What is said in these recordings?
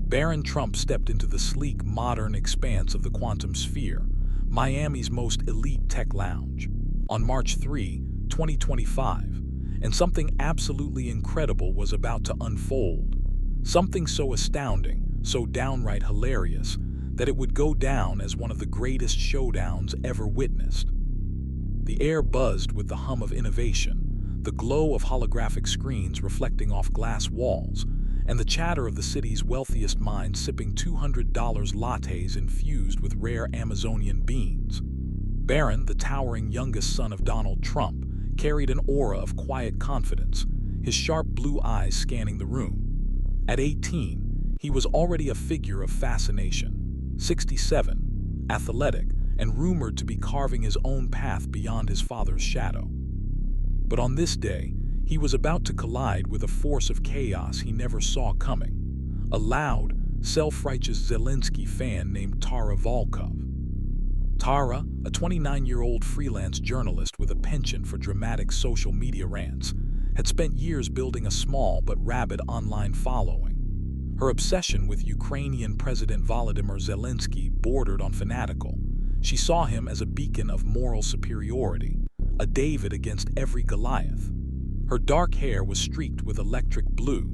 Barron Trump stepped into the sleek, modern expanse of the quantum sphere, Miami's most elite tech lounge, on March 3, 2025, and something absolutely incredible was about to unfold. Something so astounding, so downright hilarious, that it would go down as one of the greatest showdowns ever witnessed. The air buzzed with the hum of innovation, the glow of holographic screens reflecting off glass walls, and the chatter of the city's wealthiest minds sipping $200 lattes infused with rare Amazonian beans. Barron, the towering youngest son of Donald Trump, carried an aura of quiet confidence, his sharp blue eyes scanning the room. At 18, he was already a figure of fascination. 67, athletic, and rumored to be carving his own path beyond his father's shadow. But on this day, he was about to collide with a force of chaos he never saw coming. A loud, self-righteous Zelensky fan named Tara Volkov. Tara, a 29-year-old freelance journalist with a penchant for dramatic social media rants, had spent years building a small but rabid online following. Her obsession with Ukrainian President Volodymyr Zelensky bordered on fanatical. She saw him as a beacon of moral superiority, a David against every Goliath. Her dark hair was streaked with electric blue,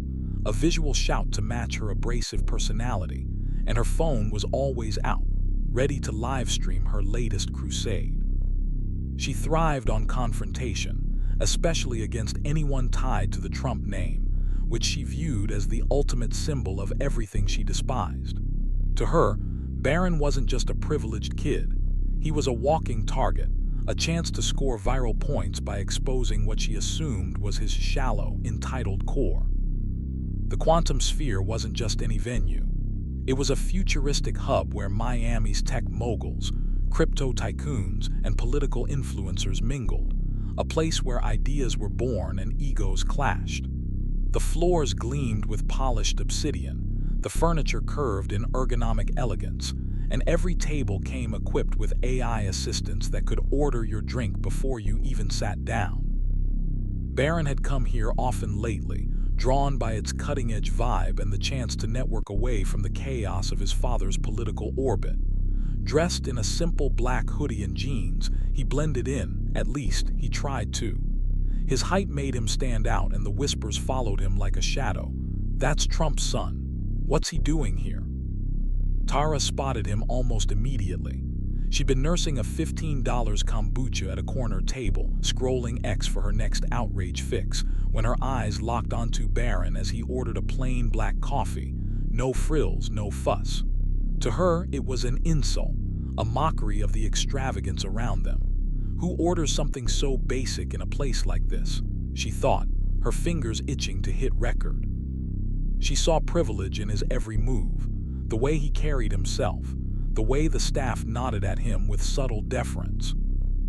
a visual shout to match her abrasive personality, and her phone was always out, ready to live-stream her latest crusade. She thrived on confrontation, especially against anyone tied to the Trump name, which she viewed as the ultimate symbol of everything she despised. To her, Barron wasn't just a privileged kid. He was a walking target, a chance to score viral points by exposing what she assumed was his shallow, entitled core. The quantum sphere wasn't just any venue. It was a futuristic hub where Miami's tech moguls, crypto tycoons, and political influencers mingled, a place where ideas were born and egos clashed. The floors gleamed with polished obsidian, the furniture curved in ergonomic elegance, and every table came equipped with AI assistants that could order your drink before you even sat down. Barron had come here often lately, drawn by its cutting-edge vibe and the chance to network away from the chaos of his father's political orbit. Dressed in a simple black hoodie and jeans, he blended in, at least he tried to. His height made him stand out and the whispers followed him like a shadow. "That's Trump's son. What's he doing here?" Tara spotted him almost immediately. She'd been nursing a $15 kombucha at a corner table, scrolling X for her next outrage fix, when her eyes locked onto Barron as he ordered a plain black coffee. No frills, no fuss. To her, it was an insult, a mockery of the extravagance around them. Who orders something so basic in a place like this? She thought, her fingers itching to hit record. She saw privilege in his every move, the way he carried himself, the way the staff nodded at him with subtle deference.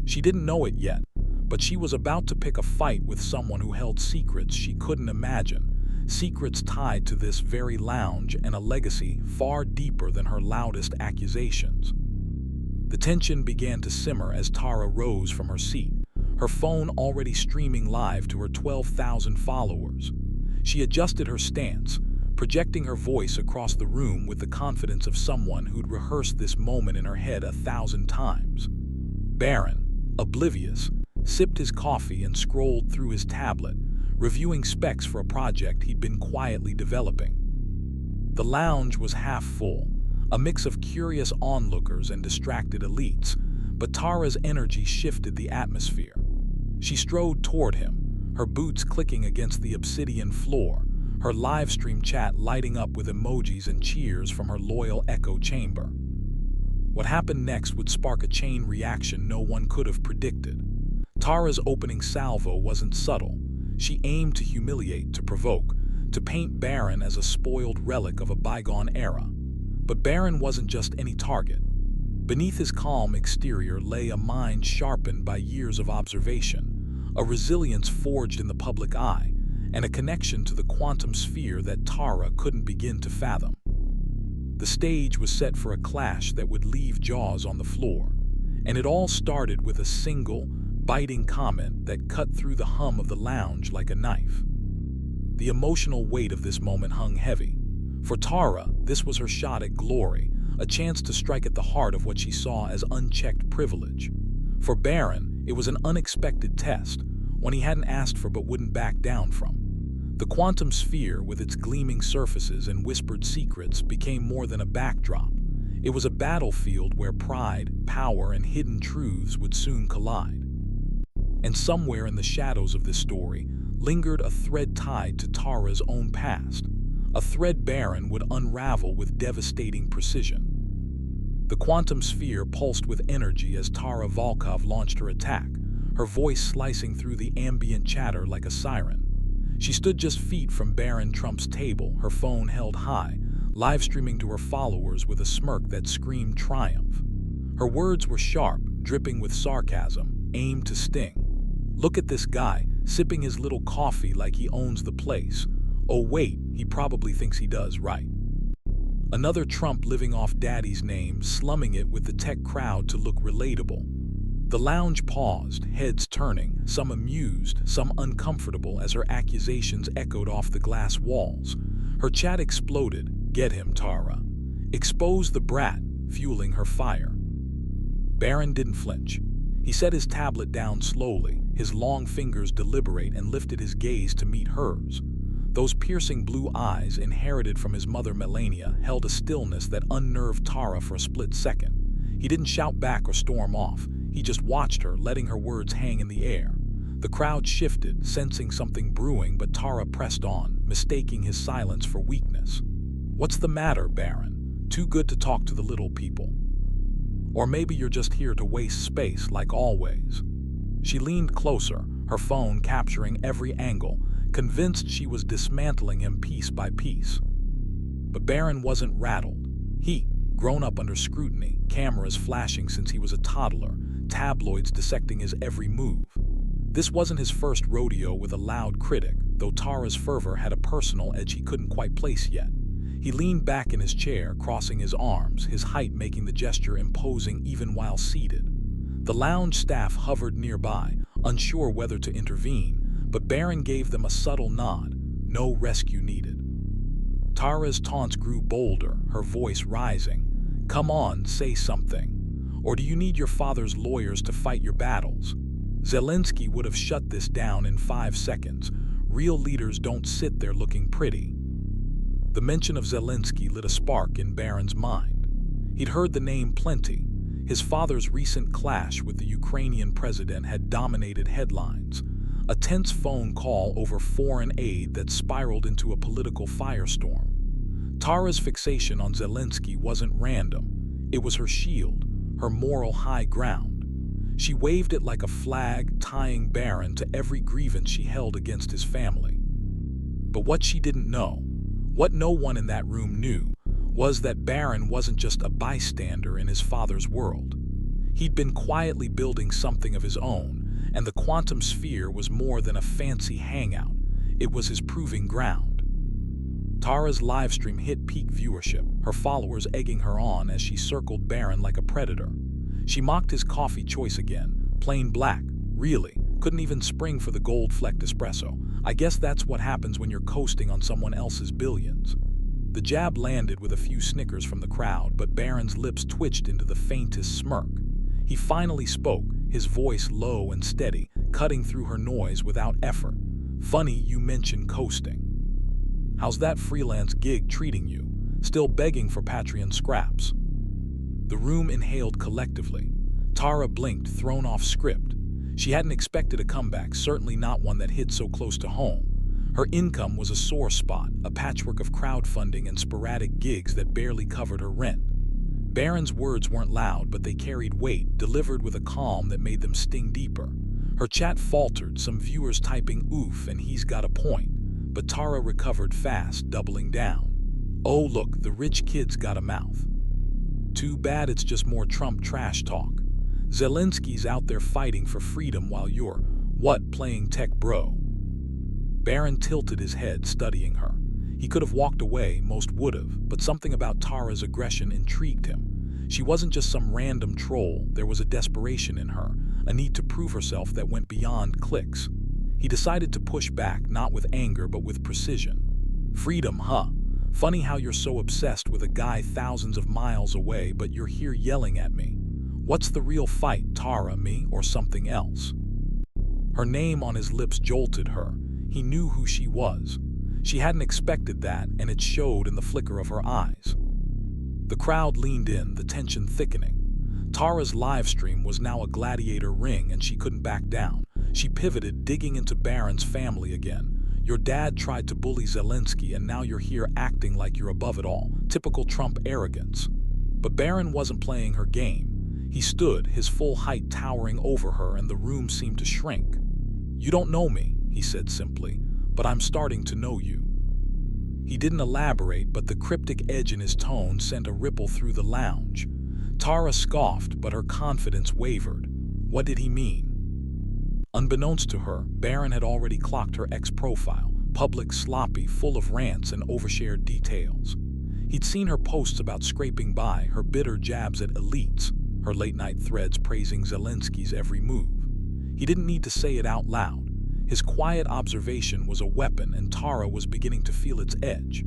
She didn't know it yet, but she was about to pick a fight with someone who held secrets she couldn't imagine, secrets tied to this very lounge and a legacy far deeper than her loudest accusations. The tension began to simmer as Tara rose from her seat, her phone already streaming live to her 12,000 followers. She adjusted her stance, projecting her voice across the room with the confidence of someone who'd rehearsed this moment in her head 1,000 times. Barron, oblivious, sipped his coffee and scrolled through his tablet, reviewing specs for a project he'd been quietly developing. The lounge was half full, a mix of curious onlookers and distracted elites, but Tara's energy shifted the atmosphere. She strode toward him, her boots clicking against the obsidian floor, her live stream chat lighting up with emojis and cheers from her loyal echo chamber. What happened next would spark a chain reaction no one could have predicted. Tara's opening salvo wasn't subtle. She aimed to humiliate, to provoke, to paint Barron as a spoiled relic of a bygone era. But Barron wasn't just any target. Beneath his calm exterior lay a mind sharpened by years of observation, a resilience forged in the public eye, and a connection to the quantum sphere that Tara couldn't begin to fathom. The stage was set for a clash that would leave jaws on the floor, and it all started with a single, biting comment that cut through the hum of the lounge like a knife. The emotional weight of this moment hung heavy. For Tara, this was her shot at glory, a chance to strike at the heart of what she saw as unchecked privilege. For Barron, it was an unexpected test, one he hadn't asked for but wouldn't back down from. The quantum sphere, with its gleaming surfaces and whispered secrets, became more than a backdrop. It was a battlefield where pride, power, and hidden truths would soon collide. And somewhere in the shadows of this story lingered a thread tied to Tara's own past, a thread Barron would unravel with devastating precision. The quantum sphere pulsed with energy as Tara Volkov launched her attack, her voice slicing through the ambient chatter like a siren. She stood just feet from Barron Trump's table, her phone held high, live streaming to her followers with a smirk that screamed triumph. Her words were sharp, dripping with sarcasm, aimed to sting. "Look at this guy, sipping his little coffee like he owns the place. Oh wait, he probably thinks he does, right?" Another Trump living off daddy's name, slumming it with the tech crowd to look relatable. The lounge paused, heads turning, some amused, some uncomfortable as her accusations echoed off the glass walls. Her chat exploded. "Get him, Tara. Expose the brat," fueling her fire. Barron didn't flinch. He set his tablet down slowly, his long fingers deliberate, and lifted his gaze to meet hers. Those piercing blue eyes, inherited from his mother Melania, held a stillness that unnerved Tara for a split second. He didn't shout back or storm off. He just watched her, letting her words hang in the air. The crowd shifted, sensing something brewing, but Tara pressed on, mistaking his silence for weakness. "What's the matter, Barron? Too good to talk to the little people? Or maybe you're just here to waste space like always." She leaned closer, her phone capturing every angle, convinced she was dismantling him piece by piece. But Barron wasn't rattled. He, grown up under scrutiny, cameras flashing since he was a toddler, tabloids dissecting his every move. This wasn't his first rodeo with a loud critic, though Tara's fervor had a personal edge he couldn't quite place yet. He leaned back in his chair, crossing his arms, his height making the gesture imposing even while seated. The lounge staff hovered nearby, unsure whether to intervene, but Barron gave them a subtle nod. No rescue needed. Tara's taunts grew bolder, her voice rising. "Come on, say something. Or do you need your father's lawyers to fight your battles?" Zelensky would have shut this down in 5 seconds. Real leaders don't sit there looking pretty. The mention of Zelensky lit a spark in Barron's mind. He'd heard the name plenty. His father's recent clash with the Ukrainian president had dominated headlines. A tense phone call over foreign aid that spiraled into a political firestorm. Tara's fixation on Zelensky wasn't random. It was her shield, her moral high ground. She waved it like a flag, tying Barron to every grievance she held against his family. But what she didn't know, what no one in that room knew, was that Barron wasn't just a bystander in his father's world. He'd been quietly building something of his own, and the quantum sphere was more than a fancy hangout. It was his proving ground. Tara's livestream hit peak viewership, her followers egging her on as she circled Barron like a predator. She mocked his coffee choice again, plain black, really, couldn't even spring for the gold-flecked espresso. I guess that's what happens when you're coasting on someone else's billions. The jab landed with a few snickers from the crowd, but Barron's lips twitched into the faintest smirk. He finally spoke, his voice low and steady, cutting through her noise without effort. "Funny you mention coasting. How's that freelance gig treating you? Still begging for Patreon scraps?" The room inhaled collectively. Tara blinked, thrown off script. She hadn't expected a comeback, certainly not one that hit so close to home. Her income was a sore spot, a patchwork of crowdfunding and sporadic gigs that barely covered her rent. Barron's words weren't loud, but they carried weight, delivered with a calm that made them sting deeper. Her chat faltered, some viewers typing "oof" and "he's got a point," but Tara recovered fast, doubling down. "Oh look, the rich kid's got a mouth. Too bad it's just more Trump trash talk. Zelensky's out there fighting for freedom while you're, what, playing tech bro?" Barron tilted his head, studying her. He could have walked away, most would have, but something about Tara's aggression intrigued him. She wasn't just some random troll, there was a desperation in her, a need to prove herself that went beyond clicks. He decided to push back, not with anger but with precision. "Freedom, huh? Funny how you're so obsessed with a guy thousands of miles away, but you're here yelling at me. What's the real fight, Tara, me or something else? Her name on his lips jolted her. He knew who she was. She hadn't expected that, and it showed in the flicker of her eyes. The crowd leaned in, the tension thickening. Tara's live stream was now a gladiator ring, and she couldn't back down. She pivoted, digging into Barron's family again. Your dad tried to bully Zelensky, and now you're here acting like you're above it all. Typical Trump arrogance. But Barron wasn't playing her game. He stood, his full height towering over her, and the room seemed to shrink. You don't know me, he said simply, but I'm starting to know you. He didn't elaborate, but the cryptic edge in his tone sent a ripple through the lounge. Tara scoffed, but her confidence wavered. What did he mean? Unbeknownst to her, Barron had already clocked her ex-profile, public, sloppy, full of rants and overshared details. He'd seen her posts about scraping by, her bitter jabs at elites, her late-night threads praising Zelensky's every move. He didn't need to say it out loud. His quiet observation was a weapon, and Tara was beginning to feel its edge.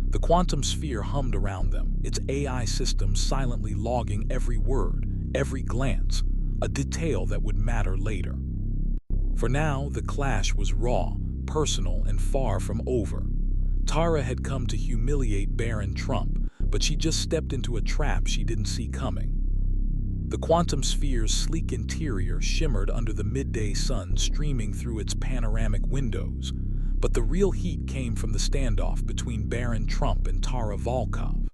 The quantum sphere hummed around them, its AI systems silently logging every word, every glance, a detail that would matter later. For now, the clash was raw, personal, and far from over. Tara had come to humiliate Barron Trump, but she just stepped into a trap she didn't see coming. The quantum sphere's sleek interior shimmered under the midday sun streaming through its panoramic windows, but the real heat came from the standoff between Barron Trump and Tara Volkov.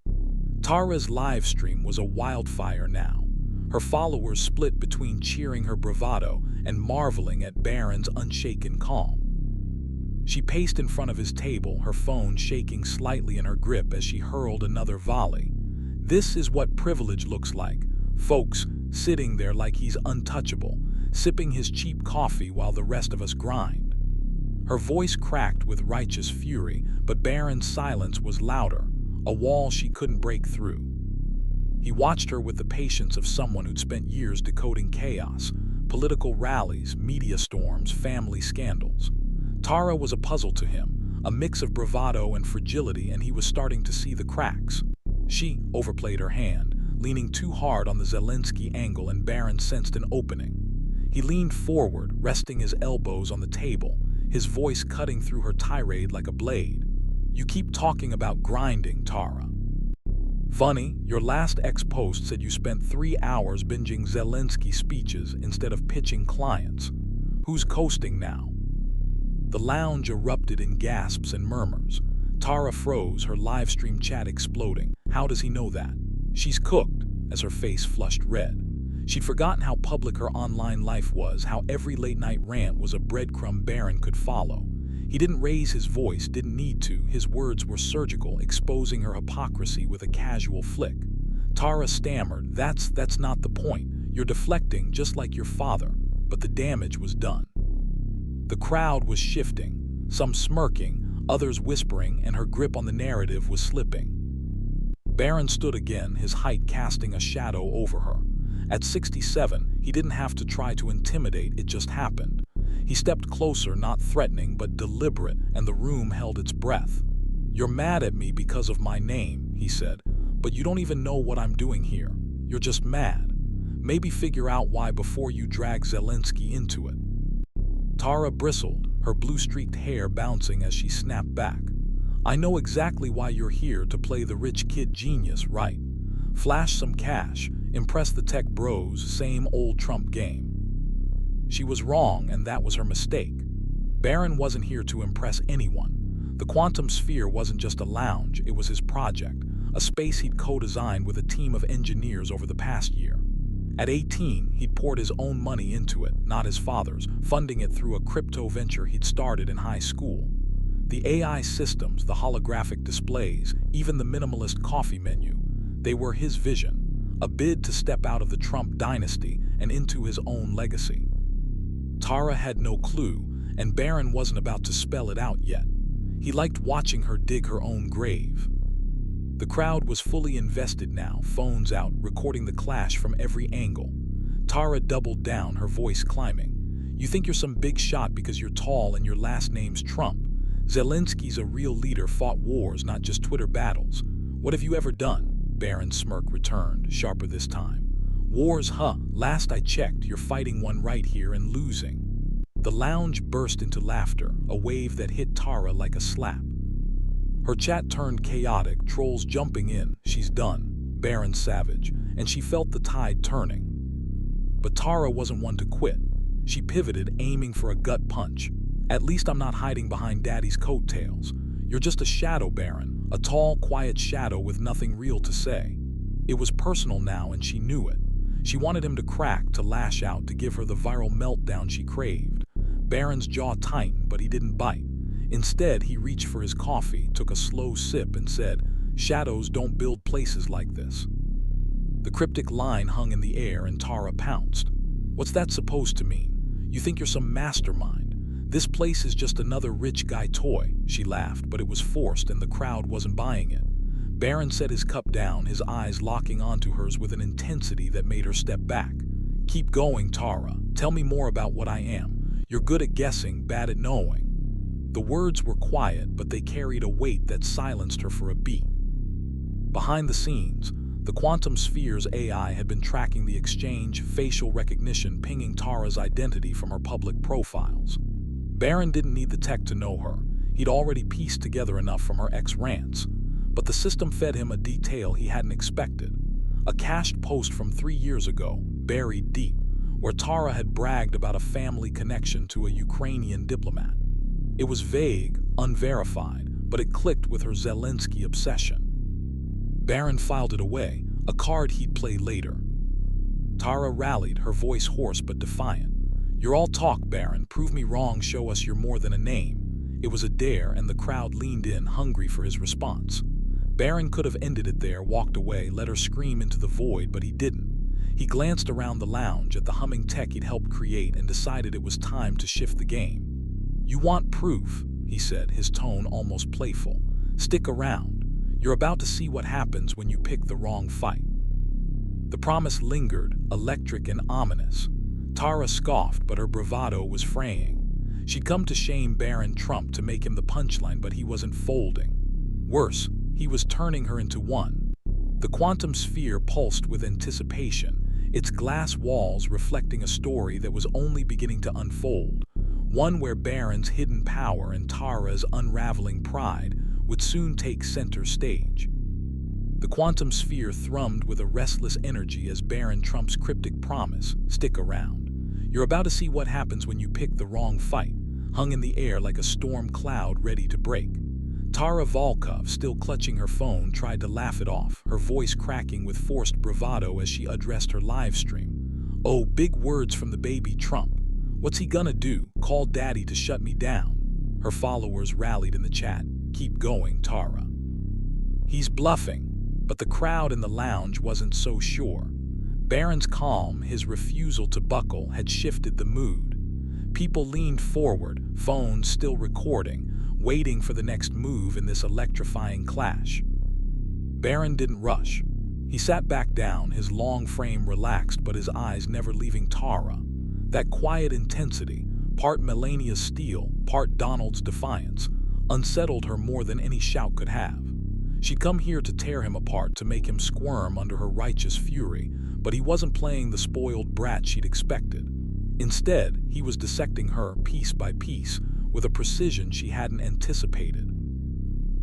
Tara's live stream was a wildfire now. Her followers split between cheering her bravado and marveling at Barron's unshaken calm. She paced in front of his table, her phone shaking slightly in her grip as she hurled another volley. This is what privilege looks like. Folks sitting there like he's untouchable, sipping his cheap coffee while the rest of us grind. Her voice cracked with righteous fury, but Barron's silence was louder, a wall she couldn't break through. He watched her with the patience of someone who'd spent years decoding chaos, political rallies, media storms, family scandals. Tara was a puzzle to him, a mix of bravado and fragility, and he was starting to see the cracks. She overplayed her hand, leaning too hard on the Zelensky angle, and Barron sensed an opening. He leaned forward, resting his elbows on the table, his voice cutting through her tirade like a blade. You keep talking about grinding, Tara. Funny, your last ex-post said you spent 3 hours binging Zelensky speeches instead of pitching clients. Who's coasting now? The lounge erupted in gasps and murmurs. Tara froze, her live stream chat exploding. How does he know that? She's cooked, as her face flushed red. She'd forgotten how public her online life was, how every late-night rant was a breadcrumb Barron could follow. He didn't raise his voice, didn't need to. His words were surgical, exposing her hypocrisy with a casual flick. Tara stammered, That's not the point. You're deflecting just like your father. But the damage was done. The crowd was shifting, some smirking, others whispering, and her grip on the narrative was slipping. Barron stood again, his height casting a shadow over her. At 67, he didn't have to try to intimidate, it just happened. He stepped closer, not threatening, but deliberate, and the room held its breath. You're mad at me because of my name, he said, but you don't even know what I'm doing here. You're just mad. Maybe figure out why before you drag Zelensky into it. Tara bristled, her blue-streaked hair bouncing as she snapped back. I know exactly why you're here, to play the rich kid genius, right? Flash some cash, impress the tech bros, same old Trump game. She was wrong, and that was her mistake. Barron wasn't here to impress anyone. The quantum sphere wasn't just a lounge, it was his project, a space he'd co-designed with a team of engineers over the past year. At 18, he'd poured his own money into it, not his father's, funding it through a crypto venture he'd started in high school. The AI systems, the holographic displays, even the minimalist coffee menu, they were his vision, a bid to step out of the Trump dynasty and into his own legacy. Tara had no clue, and Barron wasn't about to spell it out yet. He liked watching her dig her own grave. The crowd was fully invested now, phones out, recording the clash from every angle. Tara doubled down, her voice climbing. You think you're some big shot because you're tall and your last name's Trump. Zelensky's a real leader, fought wars, not just Twitter battles. What have you ever done? Barron's smirk returned, sharper this time. Wars, huh? Last I checked, you're fighting one right here and losing. The lounge burst into laughter, a wave that hit Tara like a slap. Her chat turned chaotic, trolls jumping in. She's done. Barron savage, and she felt the tide turning. But Tara wasn't one to quit. She pivoted, aiming for a gut punch. At least I'm not hiding behind Daddy's coattails. You're just a shadow, Barron, a tall, quiet shadow with nothing real to say. It was personal now, and she knew it. She wanted him to crack, to lash out, to give her the viral meltdown she craved. Barron's jaw tightened, but he didn't bite. Instead, he reached for his coffee, took a slow sip, and said, "Shadows don't build places like this." The cryptic line hung in the air, and Tara pounced. "What's that supposed to mean? You think you're some mastermind? This place is just another rich guy toy." She laughed, but it was forced, and the crowd wasn't buying it. Barron set his cup down, his eyes locking onto hers with an intensity that made her step back. "Keep going, Tara. Tell me more about what I am. You're good at guessing, bad at knowing." The words were quiet, but they carried a weight that silenced her for a beat. Behind the scenes, the quantum sphere's AI had been tracking the exchange, facial recognition, pinging Tara's identity from her public profiles. Barron didn't need the tech to know her. He'd already pieced together enough from her ex-rants. But the system fed him a detail he hadn't expected. A cached post from 3 years ago, buried deep, where Tara had bragged about a family connection to a Ukrainian diplomat. It was vague, unverified, but it clicked with her Zelensky obsession. Barron filed it away, a card he'd play later. Tara rallied, her voice hoarse but defiant. "You're all talk, Barron. Prove me wrong, show us you're more than a name." It was a dare, and the crowd leaned in, hungry for his response. Barron could have ended it there, walked away, let her scream into the void, but he didn't. He glanced around the lounge at the humming tech he'd helped create and decided it was time to shift the game. "You want proof," he said, his tone almost playful. "Stick around. You're about to see what happens when you pick the wrong fight." The promise lingered, electric and ominous. Tara scoffed, but her bravado was fraying. She'd come to shame Barron Trump, to make him the punchline, but he wasn't folding. Worse, he was turning her into one. The quantum sphere pulsed with anticipation, its glass walls reflecting a story that was only beginning to unfold. One where Barron's hidden power and Tara's unraveling pride would soon take center stage. The quantum sphere thrummed with a restless energy as Barron Trump's cryptic promise, "Stick around. You're about to see what happens when you pick the wrong fight," hung in the air like a storm cloud ready to break. Tara Volkov, still clutching her phone, tried to laugh it off, her voice cracking with forced bravado as she addressed her live stream. "Oh, big words from the baby Trump. What's he gonna do? Call Daddy to shut me down?" Her followers rallied in the chat. "Keep going, Tara." "He's bluffing." But the crowd in the lounge wasn't so sure. Barron's calm, his refusal to buckle, had shifted the mood. People leaned forward, phones still recording, waiting for the next move in this electrifying clash. Barron didn't rush. He sat back down, his long frame relaxed but his eyes never leaving Tara. That quiet intensity, part Melania's steel, part Donald's defiance, unsettled her more than any shout could have. She'd come here to tear him apart, to make him squirm under her righteous fury, but he wasn't playing the spoiled brat she'd expected. Instead, he was dissecting her piece by piece, with a precision she hadn't anticipated.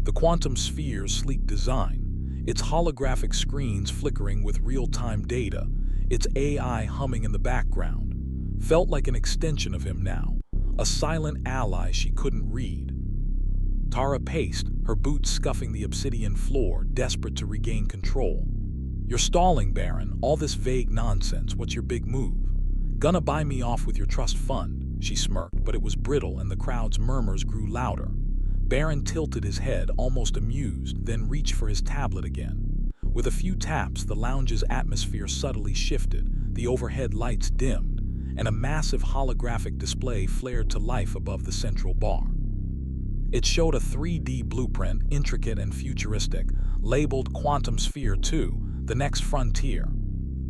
The quantum sphere's sleek design, its holographic screens flickering with real-time data, its AI humming in the background, felt like an extension of him now, a silent ally she couldn't read. Tara paced, her boots scuffing the obsidian floor, desperate to regain control. "You're stalling, Barron. All this vague nonsense. What's your big move? Gonna buy me off with your trust fund?" She smirked, but it was brittle and the crowd's murmurs grew louder. Barron tilted his head, almost amused, then reached for his tablet again. With a few taps, the lounge's atmosphere subtly shifted, the overhead lights dimmed, and a massive holographic display flared to life above the central bar. It showed a 3D blueprint, intricate and futuristic, labeled Quantum Sphere 2, the next frontier.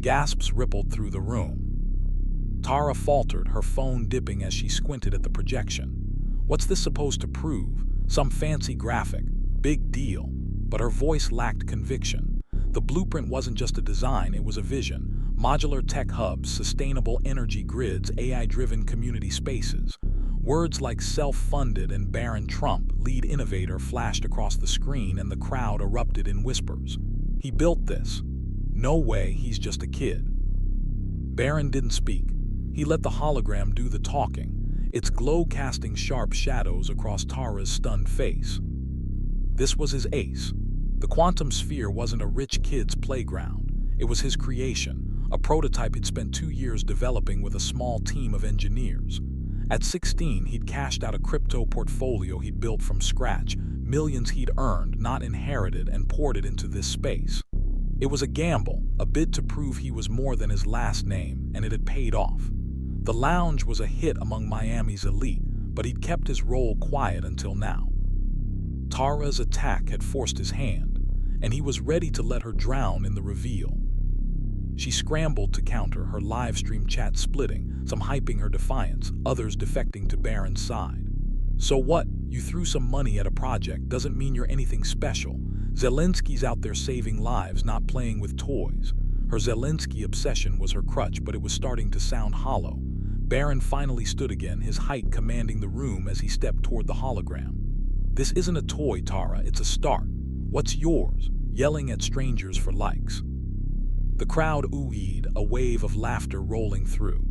Gasps rippled through the room. Tara faltered, her phone dipping as she squinted at the projection. "What's this supposed to prove? some fancy graphic, big deal, but her voice lacked conviction. The blueprint wasn't just a design, it was a vision. Modular tech hubs, sustainable energy grids, AI-driven community spaces. Words like self-funded and Barron Trump, lead innovator, flashed across the screen and the crowd erupted in whispers. He built this. No way, he's just a kid. Barron didn't speak. He let the hologram do the talking, its glow casting sharp shadows across Tara's stunned face. This was his ace. The quantum sphere wasn't a rich kid's playground. It was his creation, a prototype he'd spent 2 years developing with a small team of engineers. At 16, he'd cashed out a crypto portfolio he'd built from scratch, millions he'd earned, not inherited, and poured it into this space. It was a gamble, a bid to prove he was more than his last name, and it had paid off. The lounge was a hit among Miami's elite, but he'd kept his role quiet until now. Tara's attack had forced his hand, and he was ready to let her drown in the reveal. She scrambled to counter, her live stream chat splitting, some hyping her defiance, others defecting to Barron's side. So what? You threw some money at a project doesn't mean you're anything special. Zelensky's out there saving lives, not playing with toys. Her Zelensky obsession was her crutch, but it was starting to sound hollow. Barron finally stood again, his height commanding the room as he stepped toward the hologram. This isn't a toy, Tara, it's a start. What's yours? Yelling at strangers for likes. The crowd oohed, a wave of laughter rolling through.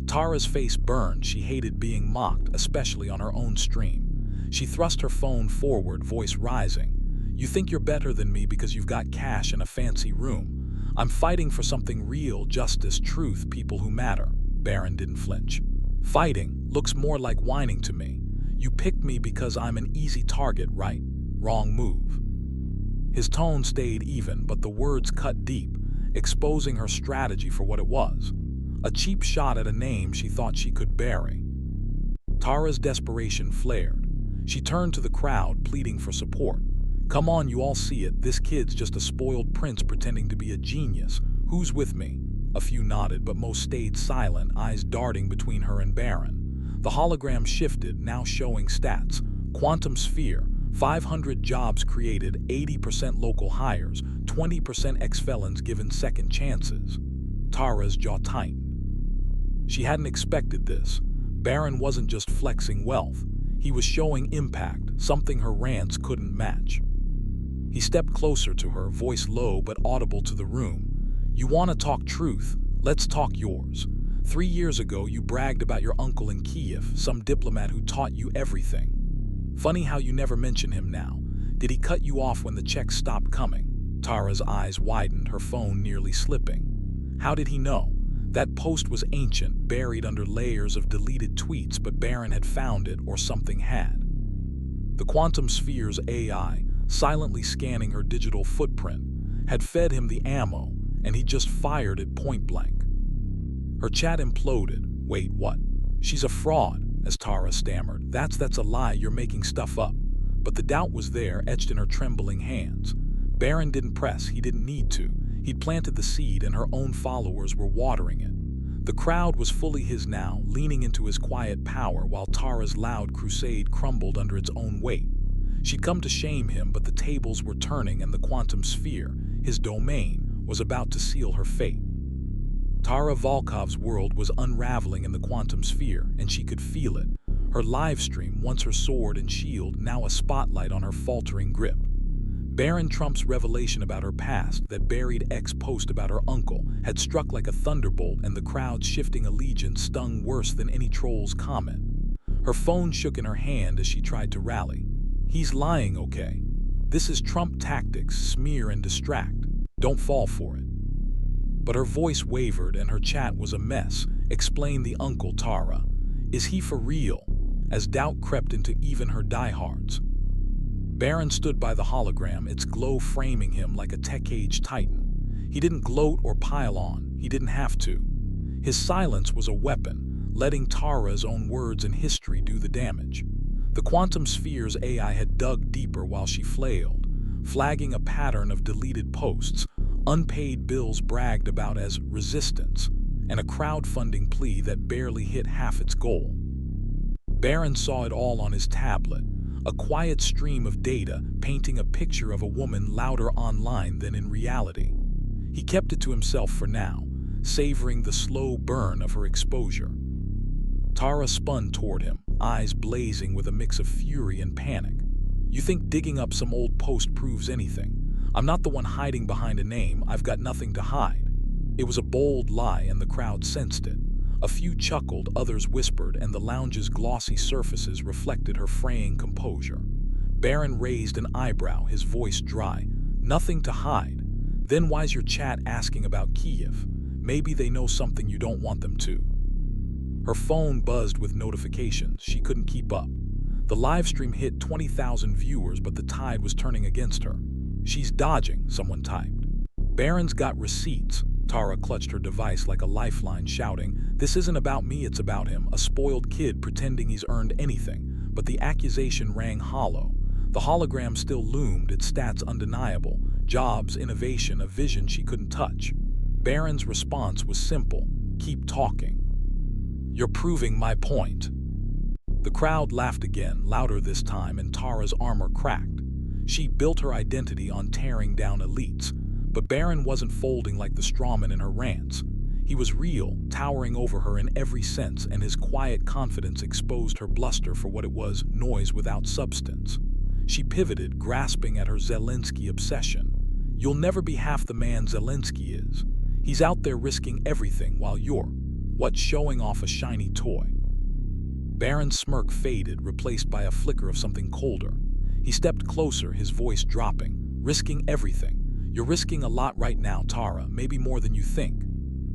Tara's face burned. She hated being mocked, especially on her own stream. She thrust her phone forward, voice rising. You think you're better than me because you've got cash and a fancy room. I'm fighting for something real, justice, truth, people who matter. Barron didn't flinch. Fighting looks more like whining to me. You picked me because I'm an easy target, right? Wrong move. His tone stayed even, but the words cut deep, exposing her strategy for what it was. A cheap shot at a name she thought she could bury. Tara's desperation flared. She turned to the crowd, pleading for support. Come on, you all see it. This kid's just a spoiled prince pretending to be a genius. Who's with me? A few nodded, but most stayed silent, eyes darting between her and Barron. The hologram shifted, now showing stats. Quantum sphere, 500 jobs created, 80% local hires, 20% ex-felons given second chances. Tara's jaw tightened. She hadn't expected this. Barron wasn't just flexing wealth. He was showing impact, something her rants couldn't match. He stepped closer to her, voice low but audible to the room. You want to talk truth? Let's talk yours. 3 years ago, you bragged about your uncle in Kiev, some diplomat who taught you everything. Funny how you never mention him now. Did he cut you off when the checks stopped coming? Tara's eyes widened, her phone nearly slipping. How did he know? That post was ancient, buried under layers of deleted tweets, but Barron had found it, or something had. The quantum sphere's AI, silently scanning her digital footprint, had fed him the ammo, and he just fired it point blank. Her chat imploded. Wait, what? She's a fraud, as Tara stammered. That's a lie, you're making stuff up. But the doubt was there, etched in her trembling hands. Barron didn't press, he didn't need to. He'd planted the seed and her own followers were watering it. The crowd was fully his now, leaning into his quiet power while Tara's loud crusade crumbled under its own weight. She'd come to shame him, but the tables were turning and the quantum sphere, his domain, was about to seal her fate. Tara Volkov's world was unraveling in the quantum sphere, and she could feel it. Her live stream, once her sword and shield, now a spotlight on her faltering grip. Barron Trump's revelation about her past, that buried ex-post about her uncle, had struck like a thunderbolt, and the crowd's shifting allegiance stung worse than any troll's comment. Her phone shook in her hand as she tried to rally. He's lying, okay? This is Trump tactics, smear and distract. Don't fall for it. But her voice wavered and her chat was a mess. Explain the uncle, Tara. Is he for real? As doubt crept into even her diehards. Barron stood by the hologram, its glow framing him like a tech-age titan. He didn't gloat or pile on. He didn't have to. His silence was a weapon, letting Tara's own words and history do the damage. The quantum sphere's AI had dug deeper while she flailed, flagging a pattern of deleted posts, unpaid bills bragged about as resistance, and a crowdfunding plea that barely hit half its goal. Barron saw it all on his tablet, a quiet stream of data painting a picture of a woman louder online than in reality. He kept it to himself for now, savoring the slow burn of her exposure. Tara spun toward him, eyes blazing with a mix of fury and panic. "You think digging up some old post proves anything? I'm not the one hiding behind a name. I've got nothing to hide." It was a bold lie, and the crowd sensed it. A few chuckled, others whispered, and the lounge's glossy surfaces reflected her fraying composure. Barron raised an eyebrow, his voice dry. "Nothing to hide? Then why's your chat asking about Kiev? Maybe they know something you don't want them to." Her phone buzzed with notifications. She couldn't keep up. The live stream hit 20,000 viewers, but the tide was turning against her. "She's dodging," someone typed. "Barron's got receipts." Tara clutched her device like a lifeline, shouting, "This isn't about me, it's about him, a spoiled kid pretending he's earned anything." But the accusation rang hollow. The hologram still loomed, its stats undeniable. Jobs, innovation, a vision she couldn't touch. Barron's response was simple: "Keep talking. You're proving my point." The crowd laughed again, louder this time, and Tara's armor cracked. She built her identity on tearing down elites, but Barron wasn't folding like the strawman in her rants. He was real, towering over her in every sense, and his quiet confidence exposed her bluster for what it was: noise without substance. She pivoted, grasping at her Zelensky obsession. "You'll never be half the man Zelensky is. He's out there risking everything while you're, showing off a shiny toy." Barron's smirk faded, replaced by a flicker of something colder. He stepped closer, his voice dropping. "Risking everything. You're risking a lot right now, Tara, maybe more than you think."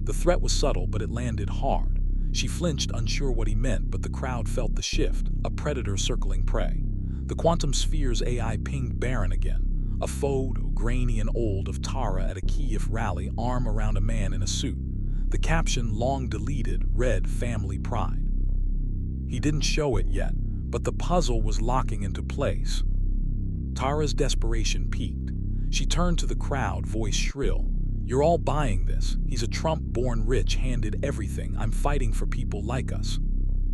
The threat was subtle, but it landed hard. She flinched, unsure what he meant, but the crowd felt the shift, a predator circling prey. The quantum sphere's AI pinged Barron again. A photo, grainy and old, of Tara at a Kiev rally, arm around a man in a suit. The caption, long deleted, read, "Family Pride." He didn't show it yet, but the puzzle was locking into place. Tara's desperation peaked. She turned to the crowd, voice shrill. "You're all buying this. He's a Trump-born rich-handed everything. I'm fighting for people like us."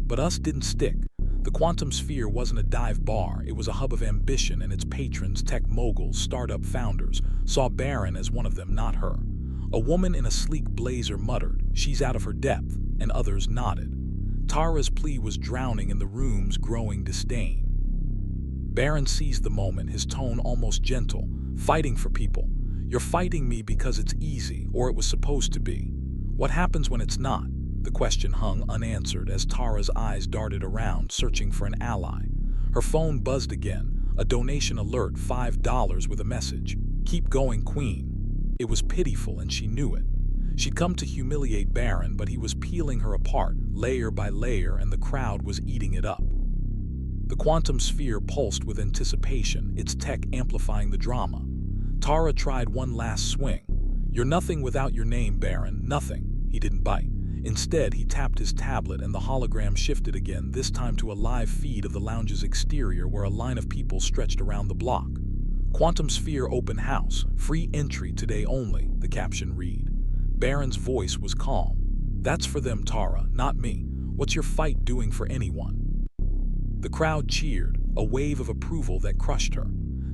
But us didn't stick. The quantum sphere wasn't a dive bar. It was a hub of ambition, and its patrons, tech moguls, startup founders, saw Barron as one of them, not her. A woman in a sleek blazer muttered, "She's out of her depth," and others nodded. Tara's plea was drowning in the room's growing disdain. Barron seized the moment, his tone almost gentle. "Fighting for people. You're fighting me because it's easy, or it was supposed to be. What happens when it's not?" The question hung unanswered as Tara's eyes darted around, searching for an ally. Her phone buzzed again, a donation alert, $5 with a message. "Keep going, Queen." It was pitiful, and she knew it. She'd come to humiliate Barron, but he was peeling her apart, layer by layer, and the crowd was eating it up. The quantum sphere pulsed with anticipation, its tech amplifying the drama. Tara tried one last swing. "You're nothing without your name, Barron, nothing." He didn't bite. Instead, he tapped his tablet, and the hologram shifted again, this time to a live feed of the lounge's exterior where a line of people stretched around the block. "Quantum Sphere Open House. Free entry today only," the caption read. Barron's voice was calm. "That's for them, Tara, not me. What's your fight doing for anyone?" The crowd cheered, a wave of approval that crushed her.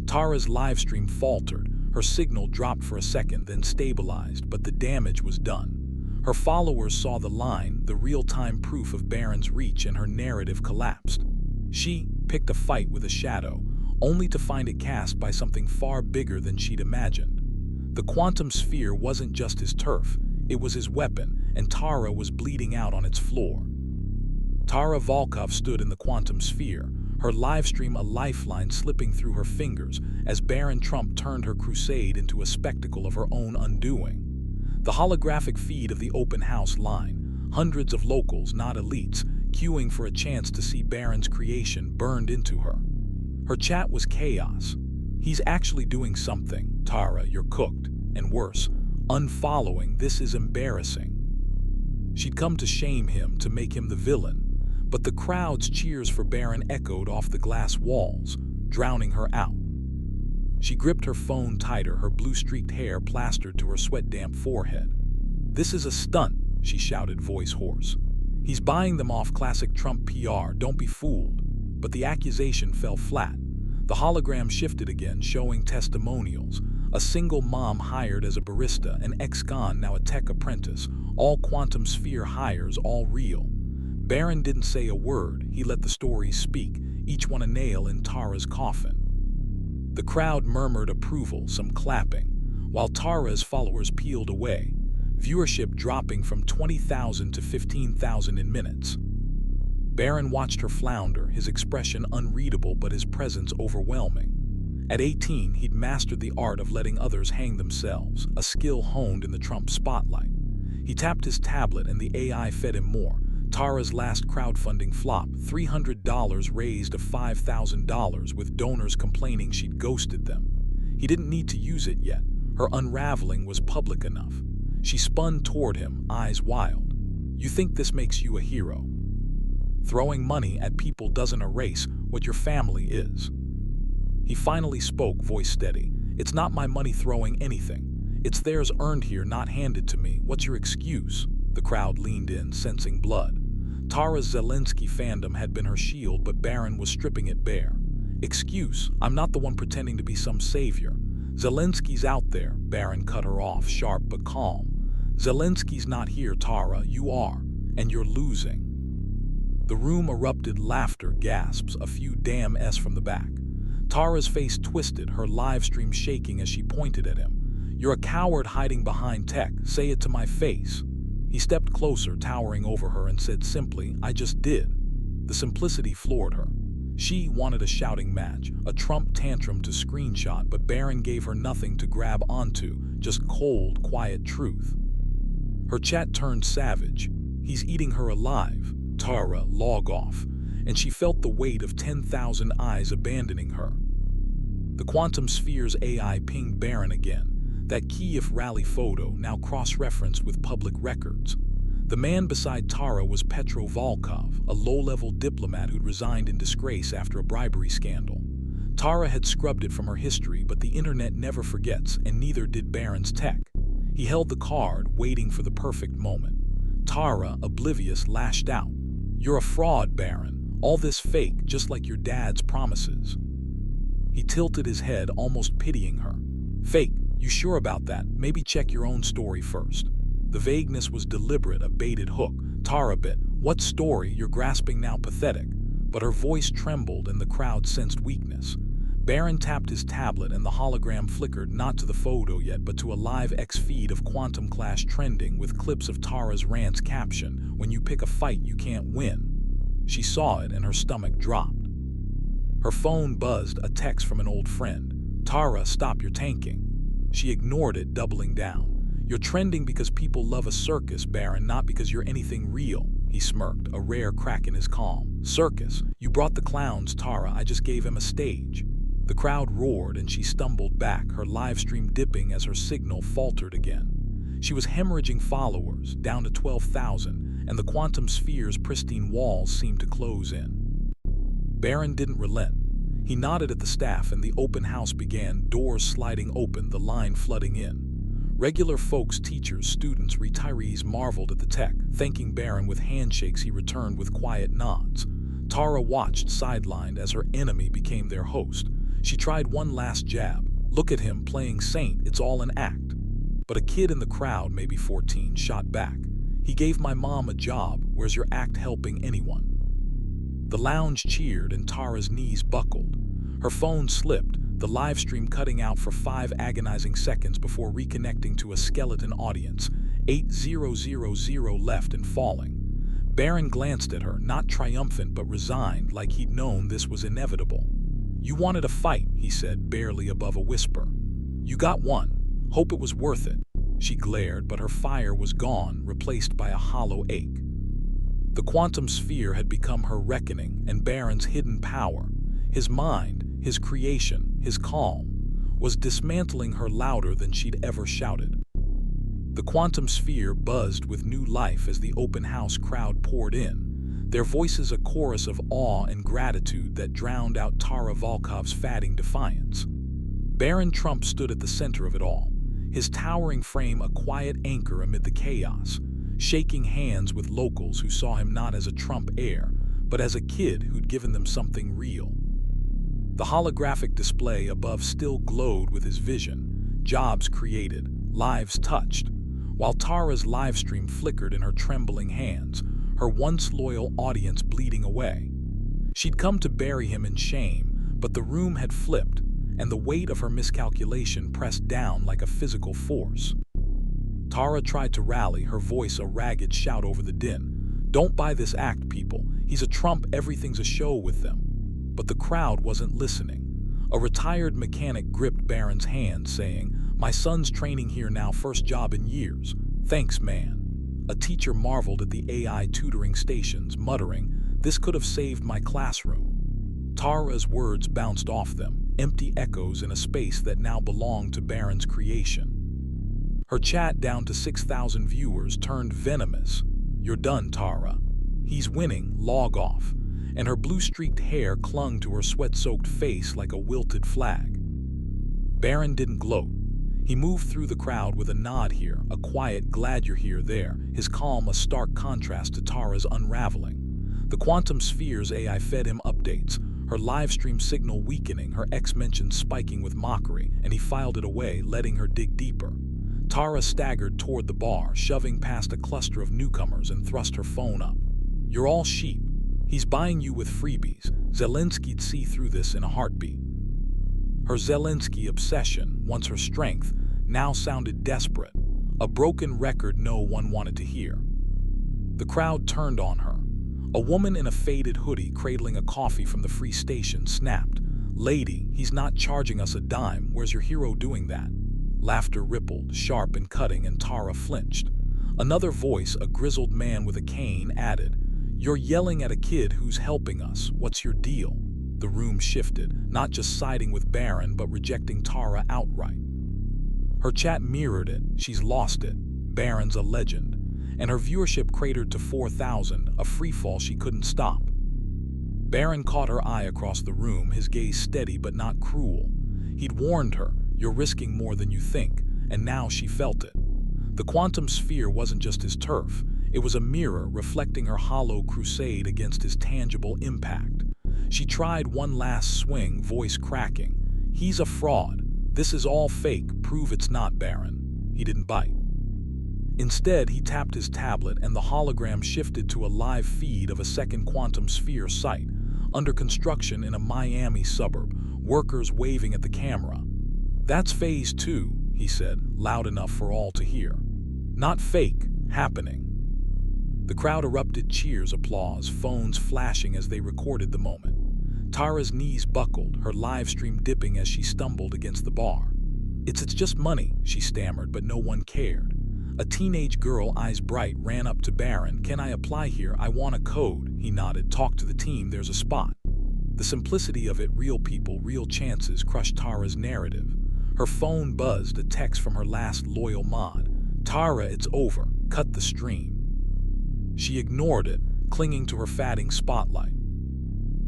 Tara's livestream faltered. Her signal dropped for a second, then stabilized, but the damage was done. Her followers saw the line, the real-time proof of Barron's reach, and her narrative collapsed. She picked a fight with a shadow, only to find it cast by something far bigger than she'd imagined. The quantum sphere wasn't just his turf, it was his weapon, and Tara was bleeding out on its floor. Tara Volkov stood in the quantum sphere, her livestream a lifeline slipping through her fingers as Barron Trump turned her crusade into a spectacle of her own undoing. The holographic feed of the open house line, hundreds of locals, not elites, queuing for a chance to see Barron's creation burned into her. Her chat was chaos. "He's actually doing something. Tara, you're cooked. And worse, unfollowing, this is embarrassing." She'd come to shame him, to make him the villain. But the crowd's cheers for Barron echoed off the glass walls, drowning her out. She gripped her phone tighter, her blue-streaked hair plastered to her sweat-damp forehead. "This is a stunt," she shouted, voice hoarse. "He's buying them off classic Trump PR, don't be fooled." but the accusation fell flat. The hologram shifted again, showing testimonials. A single mom hired as a barista, an ex-con, now a tech apprentice, all quantum sphere hires, all real. Barron didn't say a word, he let the stories speak, each one a nail in Tara's coffin. The crowd murmured approval, some clapping, while Tara's followers peeled away, viewership dropping from 20,000 to 15,000 in minutes. Barron watched her flounder, his expression unreadable but his presence overwhelming. At 18, he'd mastered the art of letting others hang themselves, a skill honed in the Trump spotlight. He tapped his tablet and the AI fed him more. Tara's last crowdfunding flop, $300 raised to $5,000 with donors complaining she'd ghosted them. He didn't need to use it yet. Her unraveling was public enough. She spun toward him, eyes wild. You think this makes you a hero? Throwing money at people doesn't erase what your family is. He finally spoke, voice steady. It's not my money throwing anything. It's theirs earned here, not handed to me. What's your excuse? The crowd leaned in, sensing blood. Tara's Zelensky fandom had been her shield, but Barron was stripping it bare. Excuse? I'm not the one pretending to be some savior. Zelensky's out there, Barron cut her off, sharp but calm. Zelensky's not here, Tara, you are, and you're losing. The room erupted, laughter, gasps, a few damn s from the back. Tara's face twisted, her live stream shaking as she pointed at him. You're a coward hiding behind tech, say it to my face. He stepped closer, towering over her, and said simply, I just did. The simplicity floored her. She wanted a shouting match, a Trump tantrum to screenshot, but Barron gave her nothing to grab onto, just cold, quiet truth. Her chat turned savage. He's eating her alive. Tara, log off. And she felt the weight of 10,000 eyes abandoning her. The quantum sphere's AI pinged Barron again. That Kiev rally photo, now cross-referenced with public records. The man beside Tara was Petro Volkov, a low-level diplomat who'd resigned in disgrace after a bribery scandal. Tara had scrubbed it from her history, but the internet never forgets, and neither did Barron's tech. He held the card, waiting for the perfect moment. Tara, oblivious, lashed out. You're a fraud, Barron. All this fake, just like your dad's promises. He tilted his head, almost pitying her. Fake? You sure about that? Maybe check your own story first. The vagueness was deliberate, a baited hook. Tara bit. What story? You're grasping now, pathetic. But her voice trembled and the crowd sensed weakness. Barron tapped his tablet and the hologram flickered, not to the photo yet, but to a live X feed of Quantum Clash trending with clips of Tara's rant's caption, when you pick a fight you can't win. She saw it and her stomach dropped. Her phone buzzed, a text from an old friend. Tara, stop your tanking. She ignored it, doubling down. You're trending because people love a circus, Barron, not because you're anything real. He smirked, a rare crack in his calm. Circus? You brought the clowns, Tara. I just gave him a stage. The crowd roared and she stumbled back, her live stream dipping as her signal faltered again. She was hemorrhaging followers, down to 12,000, and the quantum sphere's pristine walls seemed to close in. Barron didn't relent. He nodded at the staff and the open house began, doors sliding open, the line flooding in. Regular folks, teachers, students, retirees marveled at the tech, thanking Barron with handshakes he returned with quiet nods. Tara watched, sidelined, as her enemy became their host. She tried one last jab. Look at him, playing saint, it's all an act. But a kid in the crowd, maybe 14, shot back. He gave my mom a job, where's your act helping anyone? The lounge cheered and Tara's knees buckled. Her phone slipped, the live stream cutting out for 5 agonizing seconds before reconnecting to a skeleton audience, 8000 left and falling. Barron glanced at her, not triumphant but resigned, like he'd known this was inevitable. You wanted a fight, he said, barely above a whisper. You got one. Hope it was worth it. She glared, but her fire was gone, replaced by a hollow ache. The quantum sphere had become her reckoning, and Barron's hidden power, his mind, his creation, his calm, was dismantling her louder than she'd ever shouted. The quantum sphere buzzed with new life as the open house crowd poured in, their voices a chorus of awe and gratitude that drowned out Tara Volkov's fatting defiance. Barron Trump stood at the center of it all, his towering frame a quiet anchor amid the chaos, shaking hands with locals who saw him not as a Trump heir, but as a kid who'd given them something real. The holographic display above still glowed with his vision, jobs created, lives touched, while Tara's livestream flickered in her trembling hands, her once loyal audience bleeding away. She'd come to bury him in shame, but the room had flipped, and the weight of her miscalculation pressed down like a physical force. Tara tried to rally, her voice a ragged shout over the din. "Don't buy this act, people. He's a Trump, everything's a show with them." But the crowd wasn't listening. A retired mechanic gripped Barron's hand, saying, "My son's training here now, first job in years. Thanks, man." A teacher marveled at the AI tutoring stations, muttering, "This could have saved my classroom." Tara's words bounced off them, empty echoes in a space that now belonged to Barron's creation. Her chat, down to 6,000 viewers, turned venomous. "You're done, Tara. He's winning, log off." And her blue-streaked hair clung to her sweat-soaked face like a wilted flag. Barron didn't gloat. He moved through the crowd with a nod here, a quiet "glad you're here" there, his calm a stark contrast to Tara's unraveling. The quantum sphere's AI fed him updates, her livestream signal weakening, her X-mentions spiking with mockery, and he filed it away, letting her dig deeper. Tara staggered toward the bar, shoving past a cluster of newcomers, and thrust her phone up. "You're all sheep. He's buying you with freebies. Zelensky'd see through this in a heartbeat." Her Zelensky obsession, once her strength, now sounded desperate, a broken record no one wanted to hear. The crowd turned on her. A woman in a faded hoodie cradling a coffee from the free station snapped, "Lady, he's not charging us a dime. Where's your hero doing that?" Laughter rippled, sharp and cutting, and Tara flinched. Another voice, a grizzled man with a cane, added, "You're yelling at a kid who's helping us. What's your deal?" The room shifted, not just siding with Barron, but rejecting Tara outright. Her chat mirrored it. "She's lost it. Barron's a legend." And her viewership cratered to 4,000, a freefall she couldn't stop. Barron caught her eye across the room, his gaze steady but not cruel. He'd warned her, "You're risking more than you think," and now she felt it. The quantum sphere wasn't just his turf. It was a mirror reflecting her hollow crusade against his tangible impact. She tried one last swing, voice cracking. "He's a fraud. This is all fake. Prove it's not, Barron." He didn't bite. Instead, he tapped his tablet, and the hologram shifted to a live feed of a second quantum sphere site, under construction in a Miami suburb, workers waving at the camera. "That's phase 2, he said, loud enough for all to hear. "Not fake, happening." The crowd erupted cheers, applause, phones flashing as they recorded the moment. Tara's knees buckled, her live stream dipping as she stumbled against the bar. It's just money," she stammered, but no one cared. A teenage girl, eyes bright, ran up to Barron. "Can I apply here? I want a code." He nodded. "Talk to the team, there's a spot." The simplicity of it, real people, real chances, crushed Tara's narrative. Her phone buzzed, a text from her last loyal mod. "Tara, it's over. Cut the stream." She ignored it, clinging to her fading spotlight.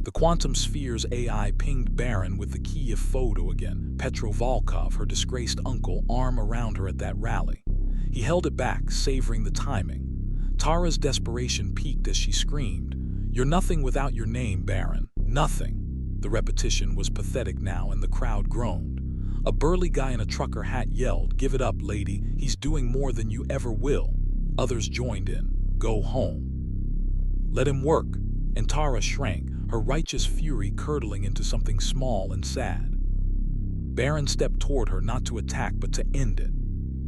The quantum sphere's AI pinged Barron with the Kiev photo again. Volkov, her disgraced uncle, arm around her at that rally. He held it back, savoring the timing. Tara's desperation peaked as she screamed, "You're nothing without your name, Barron. Nothing." The repetition was pathetic now, and the crowd groaned. A burly guy in a trucker hat yelled, "Give it up, lady. He's doing more than you ever will." Others joined in, "Go home." "Let him work." And Tara shrank, her righteous fury curdling into something small and sad. Barron stepped toward her, not to attack, but to end it.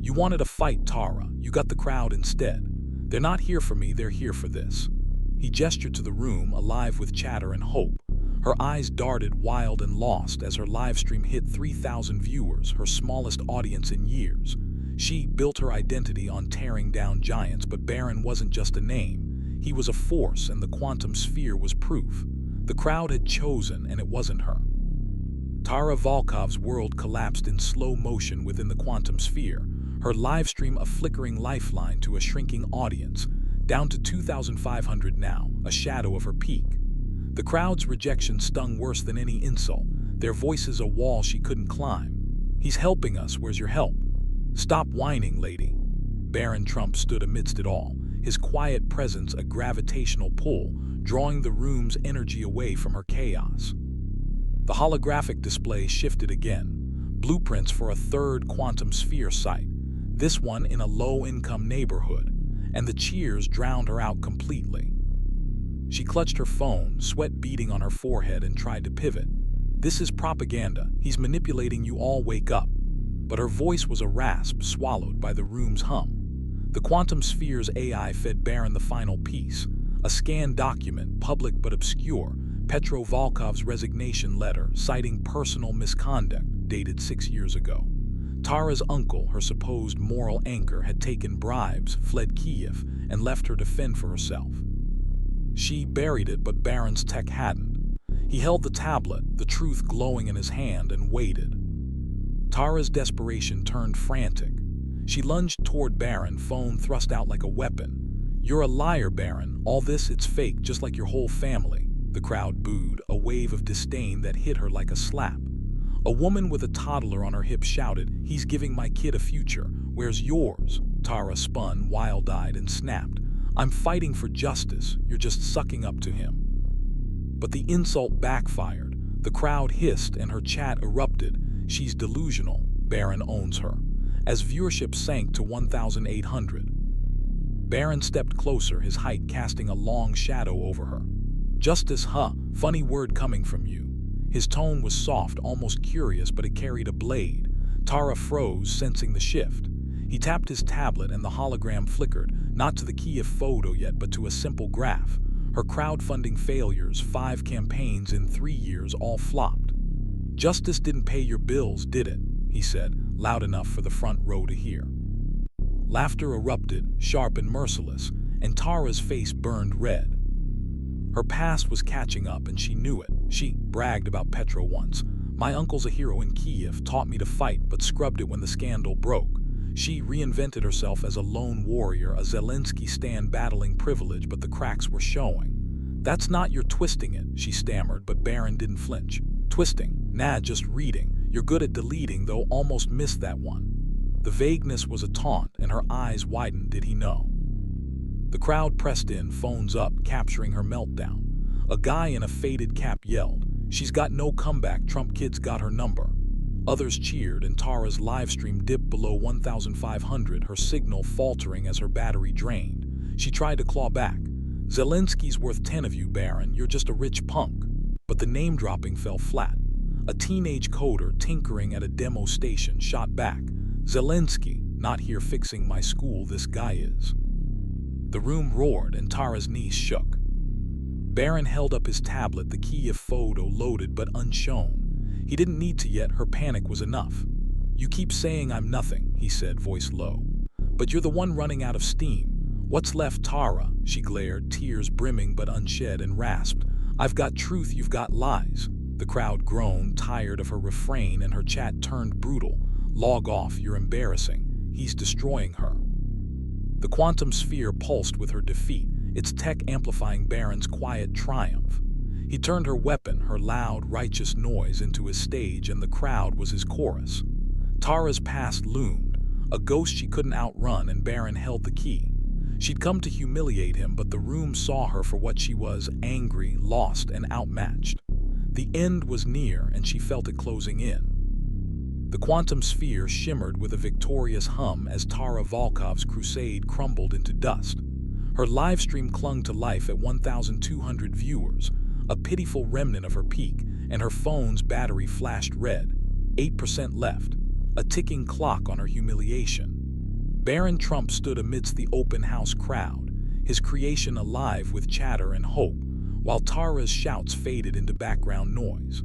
"You wanted a fight, Tara. You got the crowd instead. They're not here for me, they're here for this." He gestured to the room, alive with chatter and hope. Her eyes darted wild and lost as her livestream hit 3,000 viewers, her smallest audience in years. She built her identity on tearing down giants, but Barron wasn't just a name. He was a force, and the quantum sphere was proof. The crowd had chosen, and it wasn't her. Tara Volkov's world collapsed in slow motion within the quantum sphere, her livestream a flickering lifeline to a shrinking audience, down to 2,500 now, a shadow of her peak. The crowd's rejection stung worse than any insult, their voices a wall she couldn't climb. "He's helping us, where's your help?" "Stop whining, lady." Barron Trump stood amidst it all, his quiet presence a gravitational pull, drawing the room's energy away from her chaos. The holographic display shifted again. Blueprints for a third quantum sphere site, this one in a low-income neighborhood, and the cheers drowned her out completely. She clutched her phone, sweat beading on her forehead, and tried to pivot. "This is propaganda. He's manipulating you all, wake up." But her voice was a rasp swallowed by the room's hum. The quantum sphere's AI fed Barron the final piece, a scanned document, public but obscure, Petro Volkov's resignation letter citing personal misconduct, dated 6 years ago. Tara's uncle, her supposed moral anchor, had taken bribes, fled Kiev, and left her to fend for herself. She buried it, but Barron's tech hadn't. He held the tablet, the truth glowing in his hand, and waited. Tara's desperation turned frantic. She lunged toward Barron, phone thrust out like a weapon. "You're a liar, Barron. All this, it's fake, just like your whole family." The crowd booed, a wave of disdain that hit her like a slap. A woman with a toddler on her hip shouted, "He's giving my kid a future. Where's yours?" Tara spun, wild-eyed, and snapped, "I'm fighting for justice. You're just sucking up to him." But the insult backfired. The crowd hissed and her chat erupted. "She's delusional. Barron owns her." As viewership sank to 1,800. Barron stepped closer, his height casting a long shadow over her. "Justice, huh? Funny word coming from you." His tone was soft, almost curious, but it carried a blade. Tara froze, sensing the shift. He tapped his tablet and the hologram flickered, not to the Kiev photo yet, but to a simple graph. Her crowdfunding failures, 5 campaigns in 3 years, all flopped. "Justice didn't pay your bills, did it?" he said, loud enough for the front row to hear. Laughter erupted, sharp and merciless, and Tara's face burned red. Her past was catching up, and she knew it. She bragged about Petro once. "My uncle's a hero in Kiev, taught me to fight, but scrubbed it when the scandal broke." She reinvented herself as a lone warrior, a Zelensky stand battling privilege, but the cracks were showing. "That's not your twisting it," she stammered, but Barron didn't flinch. "Twisting? Nah, just reading. You're good at deleting, though almost missed that one." The vagueness was a taunt, and her eyes widened. Did he know? The crowd pressed in, phones up, capturing her meltdown. A guy in a faded cap yelled, "She's got no comeback, Trump kids got her number." Others cheered, and Tara's livestream dipped below 1,500, her signal faltering as her battery drained. She tried to claw back. "Zelensky's worth 10 of you, Barron. You're just a rich punk." But the name-dropping fell flat. A teenage coder tinkering at a demo station shot back, "Zelensky, not here fixing my school, this guy is." The room roared, and Tara's knees shook. Barron held up his tablet, the Kiev photo loaded but unshone. He didn't need to yet, her panic was enough. "You keep saying I'm nothing," he said, voice low. "But you're the one running out of steam. What's left, Tara?" She glared, tears brimming but unshed, and rasped, "I've got truth, you've got lies." The crowd groaned, tired of her refrain, and her chat turned brutal. "Log off, you're embarrassing. He's destroying her." The quantum sphere pulsed with her defeat, its tech amplifying Barron's quiet triumph. He turned her weapon, her loud, righteous noise, into his stage, and the crowd was his chorus. Tara's past loomed, a ghost she couldn't outrun, and Barron held the key. She'd come to humiliate him, but the room saw her for what she was, angry, lost, and outmatched. The end was near, and she felt it closing in. The quantum sphere shimmered with a victorious hum as Tara Volkov's crusade crumbled into dust. Her livestream clung to life at 1,200 viewers, a pitiful remnant of her peak, and her phone's battery flashed red. 8% left, a ticking clock on her humiliation. Barron Trump stood amidst the open house crowd, his creation alive with chatter and hope, while Tara's shouts faded into background noise.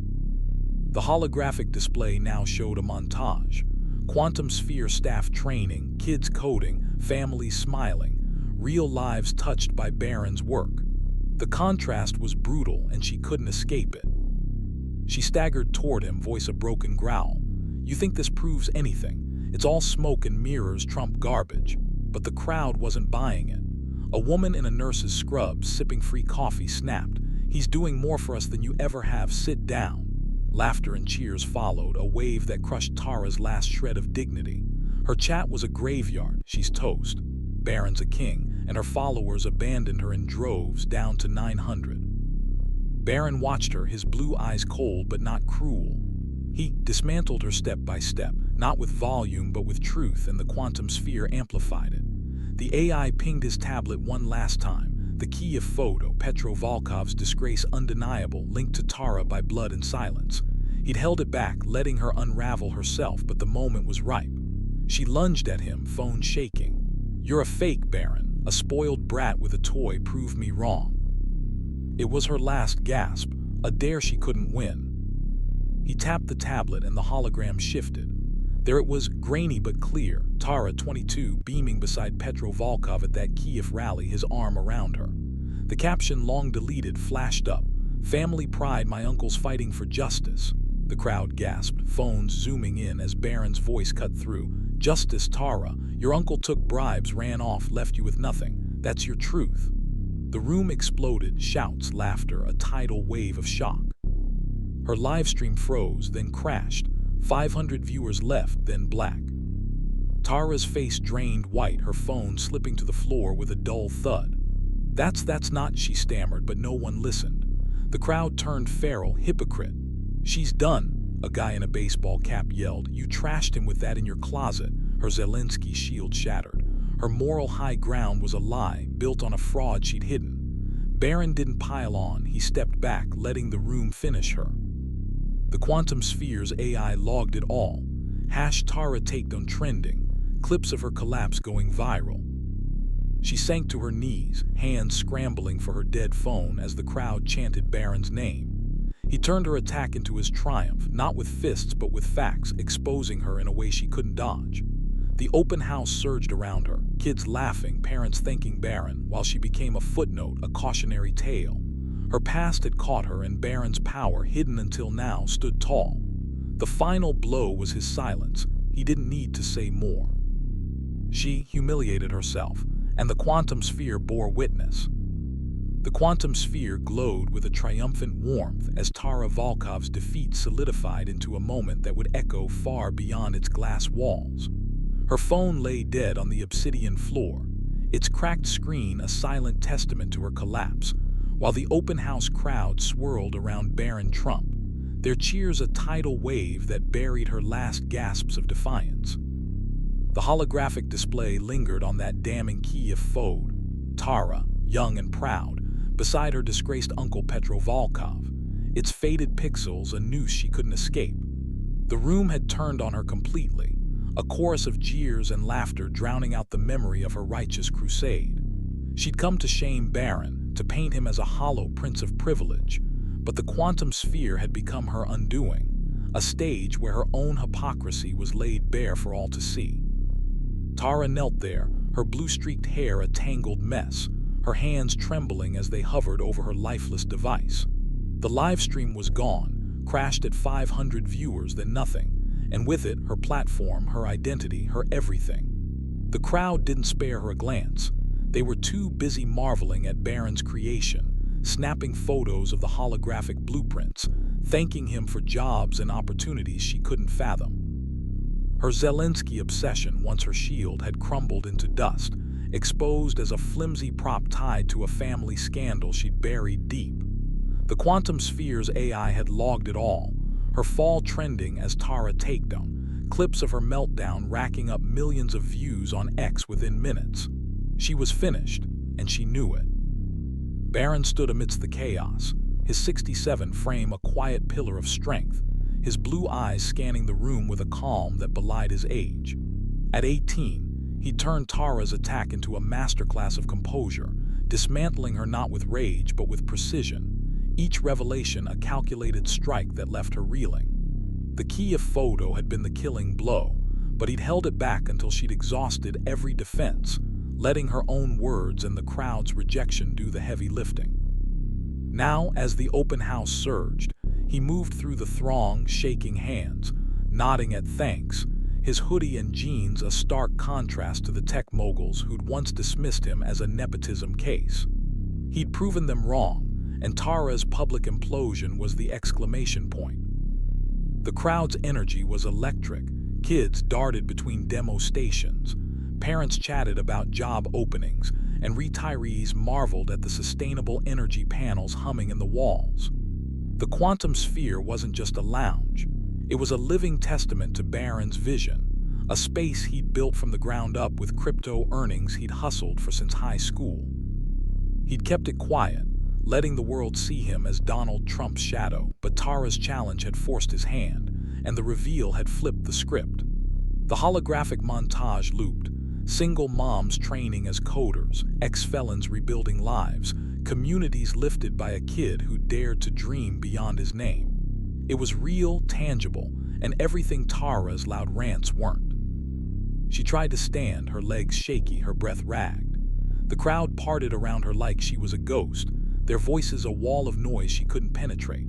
The holographic display now showed a montage. Quantum sphere staff training, kids coding, families smiling, real lives touched by Barron's work. The contrast was brutal, and she couldn't escape it. She staggered toward him, voice a broken growl. "You think this proves anything? It's all smoke and mirrors, Trump garbage." But the crowd wasn't buying it. A woman in a nurse's scrubs, sipping free coffee, snapped, "He's doing more for us than you ever have, sit down." Laughter and cheers followed, a wave that crushed Tara's last shred of dignity. Her chat was a graveyard, she's toast. Barron's a king, and her followers abandoned her in droves down to 900. Barron watched her, his blue eyes cold but not cruel. He dismantled her step by step, not with volume but with truth, and the quantum sphere amplified it. The AI pinged his tablet one last time, the Kiev photo, Petro Volkov's disgrace undeniable, linked to Tara by blood and silence. He'd held it back, letting her unravel herself, but the moment was ripe. She lunged at him, phone shaking. "You're a fake, Barron. A spoiled brat with a toy. Prove me wrong." It was her last gasp, a dare she couldn't win. He tapped the tablet and the hologram shifted. There it was, grainy but clear, Tara, 22, beaming beside Petro Volkov at that Kiev rally, his arm around her. The caption, long deleted, flashed up. "Family pride, my uncle's fighting for justice." The crowd gasped, phones zooming in as Barron's voice cut through. "Justice, Tara. Your uncle took bribes, ran off, left you with nothing. That's your truth." The room exploded, shouts, laughter, a tidal wave of shock. Her livestream froze, then crashed. 500 viewers left, then black. Tara's face drained white, her phone slipping to the floor with a dull thud. That's not," she stammered, but no one listened. The crowd turned feral. "Hypocrite." "She's done," a guy in a baseball cap yelled. "You trashed him with that in your closet." Her Zelensky shield shattered. Her moral high ground was a lie, built on a fraud she'd hidden. Barron didn't pile on, he stepped back, letting the room finish her. The quantum sphere's AI logged it all. #Tara takedown trending, clips of her collapse going viral. She sank to her knees, hands scrambling for her dead phone as the crowd chanted Barron's name. He turned her attack into his triumph, not with fists but with facts, exposing her in a way she couldn't dodge. The open house surged around her, kids laughing, parents thanking Barron, while she became a footnote, a cautionary tale. Her past had caught her, and Barron's power, hidden until now, stood tall. The final blow was his silence. He didn't need to say more. She humiliated herself, and the quantum sphere bore witness. The quantum sphere glowed with a triumphant warmth as Tara Volkov's defeat solidified into a moment that would echo far beyond its glass walls. Her phone lay dead on the obsidian floor, its cracked screen a silent testament to her collapse, while the open house crowd swirled around Barron Trump, their cheers a tidal wave that buried her last gasps of defiance. The holographic display lingered on that damning Kiev photo, Tara, young and proud, beside her disgraced uncle Petro Volkov, its faded pixels a noose she couldn't escape. The room had turned on her completely, a chorus of jeers and laughter drowning out the memory of her righteous crusade. She'd come to shame Barron, to paint him as a hollow prince of privilege, but the quantum sphere had become her undoing, a stage where her own hypocrisy was laid bare for all to see. Tara knelt there, her blue-streaked hair a tangled mess, her hands trembling as they hovered over her lifeless device. The live stream was gone, crashed at 500 viewers, then nothing, and with it, her platform, her identity, her everything. The crowd didn't spare her a glance. They were too busy marveling at Barron's creation, snapping photos of the holographic blueprints, thanking him for jobs and opportunities she couldn't fathom. Her Zelensky obsession, once her shield, had crumbled into dust, exposed as a flimsy prop tied to a family scandal she'd buried deep. The quantum sphere's AI had logged it all, her fall trending as Tara takedown, clips of her meltdown racking up millions of views on X within minutes. She was finished, and she knew it. Barron stood amidst the chaos, his 67 frame a quiet pillar of strength, his blue eyes scanning the room with a calm that belied his age. At 18, he turned Tara's attack into a masterclass of composure, dismantling her not with rage but with precision, each revelation a calculated strike that left her reeling. The Kiev photo had been the killing blow, but he'd held it back until she'd exhausted every defense, letting her own words and the crowd's rejection do the heavy lifting. Now, as the open house surged, he moved through the throng, shaking hands, nodding at thanks, his hoodie and jeans a stark contrast to the tech moguls who'd once dismissed him as a nepotism case. He'd proven them wrong, and Tara's public implosion was the exclamation point. The crowd's energy was electric. Kids darted between demo stations. Parents chatted about job openings, and retirees marveled at the sustainable energy panels humming in the walls. The quantum sphere wasn't just a lounge. It was a living testament to Barron's vision, a space he'd built from the ground up with crypto earnings he'd hustled for since high school. He'd kept it quiet, letting the world see him as Donald Trump's shadow, but Tara's challenge had forced his hand, and the reveal had flipped the script. The holographic montage looped, single moms training as coders, ex-felons rebuilding lives, communities lifted by a kid who dared to dream beyond his name. It was real, tangible, and everything Tara's loud rants weren't. She tried to stand, her legs shaky, her breath ragged. The crowd parted around her like she was a ghost, their voices a wall of noise she couldn't penetrate.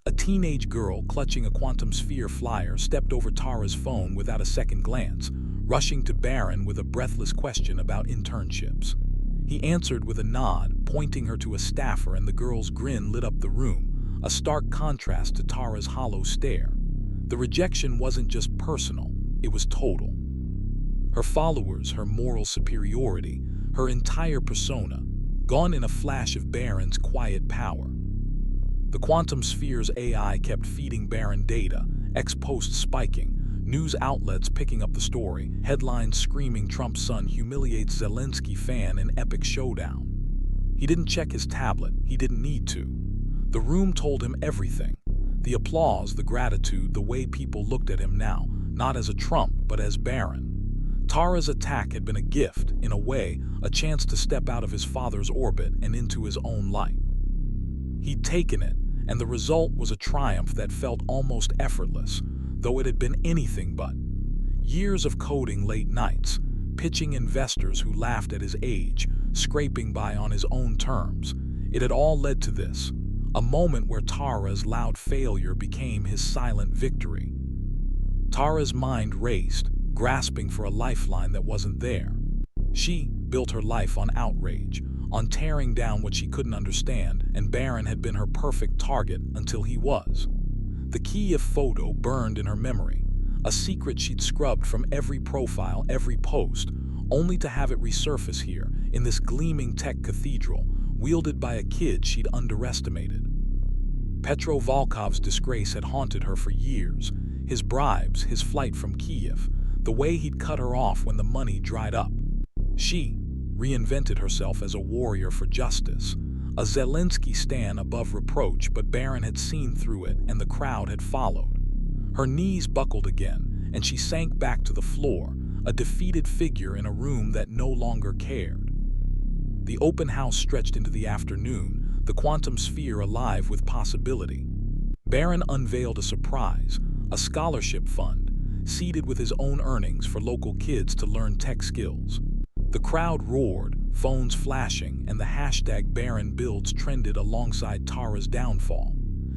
A teenage girl clutching a quantum sphere flyer stepped over Tara's phone without a second glance, rushing to Barron with a breathless question about internships. He answered with a nod, pointing her to a staffer, and the girl's grin lit up the room, a stark contrast to Tara's hollow stare. The rejection wasn't just personal, it was total. Her followers, her moral superiority, her entire persona, gone in a flash of Barron's quiet power. The quantum sphere's AI kept feeding Barron data, ex-posts spiking, news outlets picking up the story, headlines screaming Trump's son humiliates Zelensky fan in epic showdown. He didn't check his tablet, he didn't need to. The room told him everything. The applause, the gratitude, the way people looked at him now, not as a Trump, but as Barron. Tara's attack had been a gift, in a way, a chance to step out of his father's orbit and into his own light. He'd taken it, and the result was a triumph that felt almost effortless, though it had been anything but. Years of coding late nights, pitching investors who laughed at his age, scraping by on his own terms. It had all led to this, a moment where Tara's loud failure became his silent victory. Tara's mind raced, grasping for a lifeline that wasn't there. She built her life on outrage, on tearing down what she couldn't understand, and Barron had been her perfect target until he was. The Kiev photo burned in her memory, a secret she'd scrubbed from every profile, every post, only to have it resurface here, in this gleaming tech cathedral, wielded by a kid she'd underestimated. Petro Volkov's disgrace had haunted her for years, his bribes, his flight from Kiev, the way he'd cut her off when the money dried up. She reinvented herself as a warrior for justice, a Zelensky stan above reproach, but Barron had seen through it and the crowd had followed. Her knees buckled again, and she sank back to the floor, a defeated figure in a room that no longer cared. The open house stretched into the afternoon, the quantum sphere alive with possibility. Barron unveiled a surprise, a scholarship fund, seeded with his own earnings for local kids to learn tech skills. The crowd roared, phones flashing, and the hashtag Barron Builds trended alongside Tara's downfall.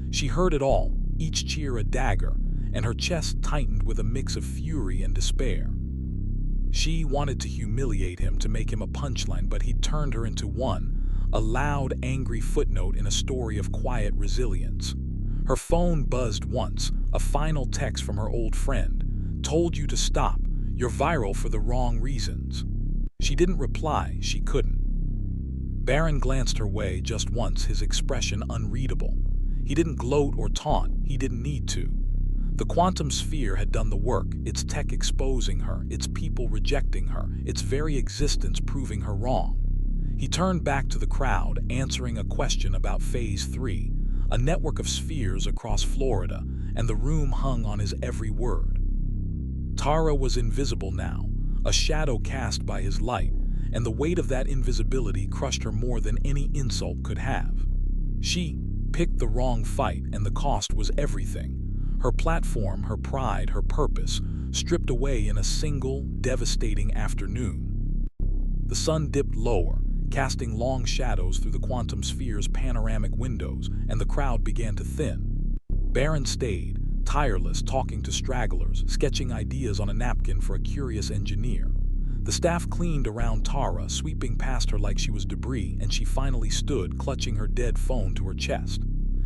She heard it all, each cheer a dagger, and her chest tightened with a mix of fury and despair. She wanted to humiliate him, to make him a punchline, but he'd turned her into one, a loud, angry footnote in a story of quiet resilience. Her phone buzzed once, a final text from her old friend. Told you to stop, you're viral for the wrong reasons. She didn't reply, she couldn't. Barron glanced her way just once, his expression unreadable. He didn't gloat or taunt, he didn't need to. The quantum sphere had done the work, its tech exposing her, its people rejecting her, its very existence proving her wrong. He turned back to the crowd, answering a question about Phase 3, a network of spheres across Florida, and the room hung on his every word. Tara was invisible now, a shadow cast by his light, and the weight of that invisibility crushed her more than any insult could have. She picked the wrong fight, and the cost was everything. Her platform, her pride, her purpose, stripped away in a single, devastating afternoon. The sun dipped lower, casting long shadows through the quantum sphere's panoramic windows, and the crowd began to thin. Barron stayed, tireless, talking to stragglers, sketching ideas on a napkin for a curious engineer. The staff cleaned around Tara, sweeping past her like she was debris, and she finally stood, clutching her dead phone to her chest.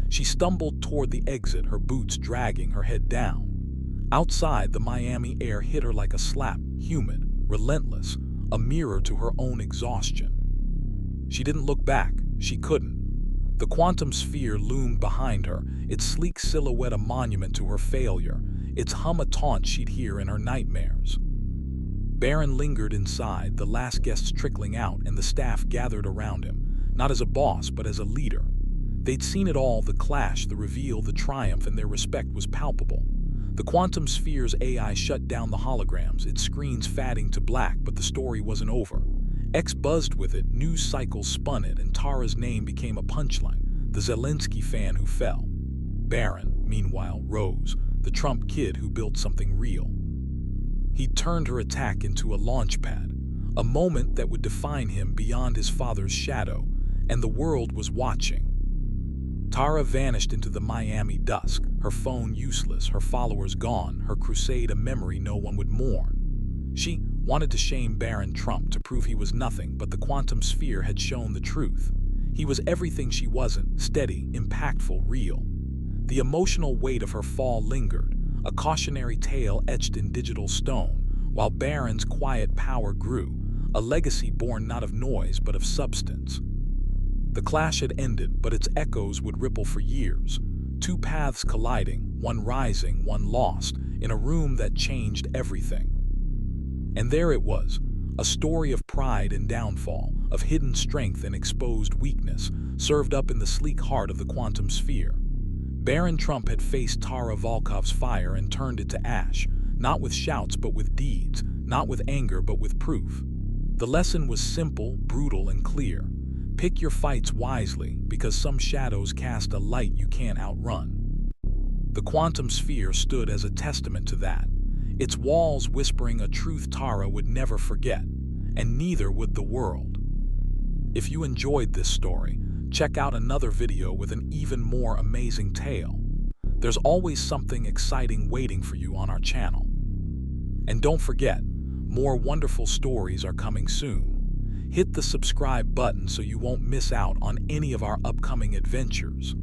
She stumbled toward the exit, her boots dragging, her head down. Outside, the Miami air hit her like a slap, humid, relentless, a mirror to her own exhaustion. She didn't look back. She couldn't. The quantum sphere loomed behind her, its sleek silhouette a monument to her failure, its hum a taunt she'd hear in her nightmares. Barron lingered inside, the last guests trickling out, and the staff gathered around him, not as a boss, but as a leader. They'd seen it all, the clash, the reveal, the triumph, and their respect was palpable. The quantum sphere's AI shut down the holograms, its screens fading to black, but the story wasn't over. X buzzed with it, news cycles spun it, and Tara's name became a punchline, the Zelensky fan who fell. Barron, meanwhile, rose, the Trump kid who built something real. He'd turned her attack into a launchpad, a moment that would define him beyond his father's shadow, and the world was watching. Tara vanished into the Miami dusk, her phone useless, her followers gone, her crusade a memory no one would mourn. She wanted to shame Barron Trump, to prove he was nothing, but the quantum sphere had shown the truth. He was everything she wasn't, steady, impactful, real. The emotional weight of her fall lingered, a cautionary tale etched in digital stone, while Barron's quiet power grew, a legacy born not of noise but of substance. The clash had ended, but its echoes would ripple for years. Two paths colliding, one rising, one lost, in a room that changed everything. And there it was, a story of pride and downfall, of hidden strength and exposed weakness, served up in the sleek heart of the quantum sphere. Barron Trump had faced Tara Volkov's fire and turned it to ash, not with shouts but with deeds, not with anger but with proof. The lesson was simple, brutal, and clear. Pick your fights wisely, because some shadows cast a light you can't outrun. The quantum sphere stood as a testament to that, its walls whispering a truth Tara would never forget, and neither would the world. If you enjoyed this story, check out another video with an even more amazing tale. There's always something exciting waiting for you on our channel. And don't forget, more wonderful stories are coming soon. Hit the subscribe button so you won't miss out on any of our upcoming adventures.